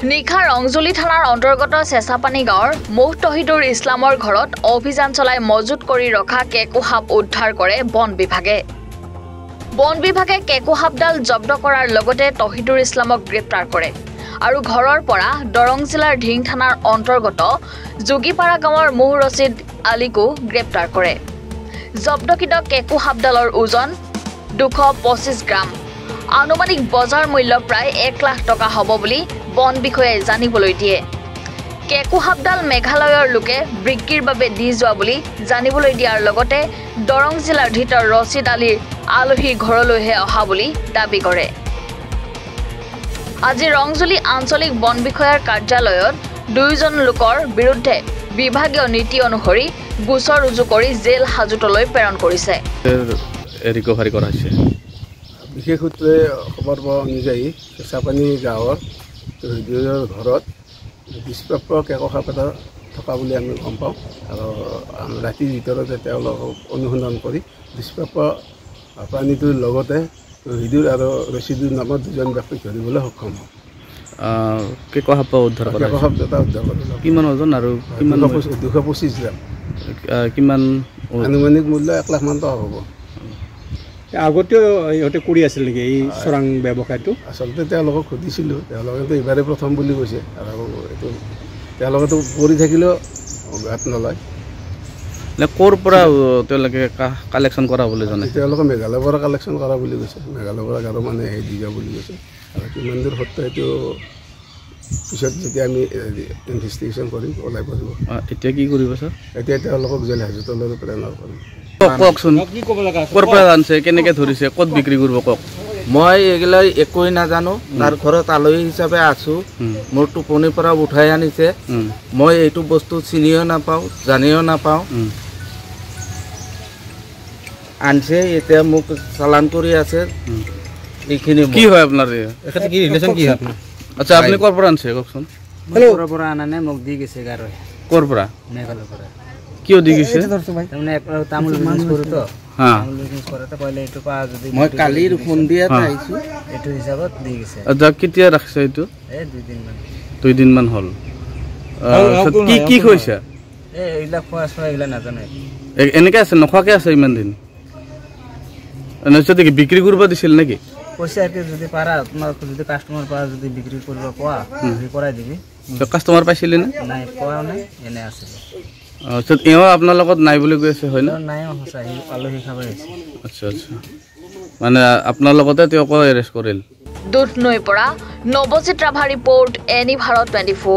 নিশা ৰংজুলি থানাৰ অন্তৰ্গত চেঁচাপানী গাঁৱৰ মুহ তহিদুৰ ইছলামৰ ঘৰত অভিযান চলাই মজুত কৰি ৰখা কেকু সাপ উদ্ধাৰ কৰে বন বিভাগে। বন বিভাগে কেকু সাপডাল জব্দ কৰাৰ লগতে তহিদুৰ ইছলামক গ্ৰেপ্তাৰ কৰে আৰু ঘৰৰ পৰা দৰং জিলাৰ ঢিং থানাৰ অন্তৰ্গত যোগীপাৰা গাঁৱৰ মুহ ৰছিদ আলীকো গ্ৰেপ্তাৰ কৰে। জব্দকৃত কেকু সাপডালৰ ওজন 225 গ্ৰাম। আনুমানিক বজাৰ মূল্য প্ৰায় 1 লাখ টকা হ'ব বুলি বন বিষয়াই জানিবলৈ দিয়ে। কেকু সাপডাল মেঘালয়ৰ লোকে বিক্ৰীৰ বাবে দি যোৱা বুলি জানিবলৈ দিয়াৰ লগতে দৰং জিলাৰ ভিতৰ ৰছিদ আলীৰ আলহীৰ ঘৰলৈহে অহা বুলি দাবী কৰে। আজি ৰংজুলি আঞ্চলিক বন বিষয়াৰ কাৰ্যালয়ত 2জন লোকৰ বিৰুদ্ধে বিভাগীয় নীতি অনুসৰি গোচৰ ৰুজু কৰি জেল হাজতলৈ প্ৰেৰণ কৰিছে। ৰিকভাৰী কৰা হৈছে। বিশেষ সূত্ৰে খবৰ পোৱা অনুযায়ী চেঁচাপানী গাঁৱৰ তহিদুৰৰ ঘৰত বিষপ্ৰাপ্ত কেকু সাপ এটা থকা বুলি আমি গম পাওঁ আৰু ৰাতিৰ ভিতৰতে তেওঁলোকক অনুসন্ধান কৰি বিষপ্ৰাপ্ত প্ৰাণীটোৰ লগতে তহিদুৰ আৰু ৰছিদুৰ নামত 2জন ব্যক্তিক ধৰিবলৈ সক্ষম হওঁ। কেকু সাপ উদ্ধাৰ কৰা কেকু সাপ এটা উদ্ধাৰ কৰিলোঁ। কিমান ওজন আৰু কিমান 225 গ্ৰাম। কিমান আনুমানিক মূল্য 1 লাখ মান টকা হ'ব। আগতেও ইহঁতে কৰি আছিল নেকি এই চোৰাং ব্যৱসায়টো? আচলতে তেওঁলোকক সুধিছিলোঁ, তেওঁলোকেতো এইবাৰে প্ৰথম বুলি কৈছে আৰু এইটো তেওঁলোকেতো কৰি থাকিলেও গাত নলয়। ক'ৰ পৰা তেওঁলোকে কালেকশ্যন কৰা বুলি জানে? তেওঁলোকে মেঘালয়ৰ পৰা কালেকশ্যন কৰা বুলি কৈছে। মেঘালয়ৰ পৰা গাৰো মানে সেই দি যোৱা বুলি কৈছে আৰু কিমান দূৰ সত্য সেইটো পিছত যেতিয়া আমি ইনভেষ্টিগেশ্যন কৰিম ওলাই পৰিব। এতিয়া কি কৰিব ছাৰ? এতিয়া তেওঁলোকক জেল হাজতলৈ প্ৰেৰণ কৰিম। কওকচোন, ক'ৰ পৰা আনিছে, কেনেকৈ ধৰিছে, ক'ত বিক্ৰী কৰিব কওক। মই এইগিলা একোৱেই নাজানো। তাৰ ঘৰত আলহী হিচাপে আছোঁ। মোৰ টোপনিৰ পৰা উঠাই আনিছে। মই এইটো বস্তু চিনিও নাপাওঁ, জানিও নাপাওঁ। আনিছে, এতিয়া মোক চালান কৰি আছে। এইখিনি কি হয় আপোনাৰ? কি ৰিলেশ্যন কি হয় আপোনাৰ? আচ্ছা, আপুনি ক'ৰ পৰা আনিছে কওকচোন। ঘৰৰ পৰা আনা নাই, মোক দি গৈছে গাৰৈ। ক'ৰ পৰা? মেঘালয়ৰ পৰা। কিয় দি গৈছে? তাৰমানে তামোল বিজনেছ কৰোঁ তো, তামোল বিজনেছ কৰোঁতে ক'লে এইটো পৰা যদি মই কালিৰ সন্ধিয়াত আহিছোঁ, এইটো হিচাপত দি গৈছে। আচ্ছা, কেতিয়া ৰাখিছে এইটো? 2 দিনমান হ'ল। কি কি কৈছে? এইবিলাক খোৱা চোৱা এইবিলাক নাজানে। এনেকৈ আছে, নোখোৱাকৈ আছে ইমান দিন? যদি বিক্ৰী কৰিব দিছিল নেকি? কৈছে আৰু যদি পাৰা তোমাৰ যদি কাষ্টমাৰ পৰা যদি বিক্ৰী কৰিব পোৱা বিক্ৰী কৰাই দিবি। কাষ্টমাৰ পাইছিলে নে? নাই, পোৱা নাই, এনে আছে। এওঁ আপোনাৰ লগত নাই বুলি কৈ আছে হয় না? নাই, সঁচা আলহী খাব আহিছে। আচ্ছা আচ্ছা, মানে আপোনাৰ লগতে তেওঁকো এৰেষ্ট কৰিল। দুধনৈৰ পৰা নৱজিত ৰাভা ৰিপৰ্ট, এনি ভাৰত 24।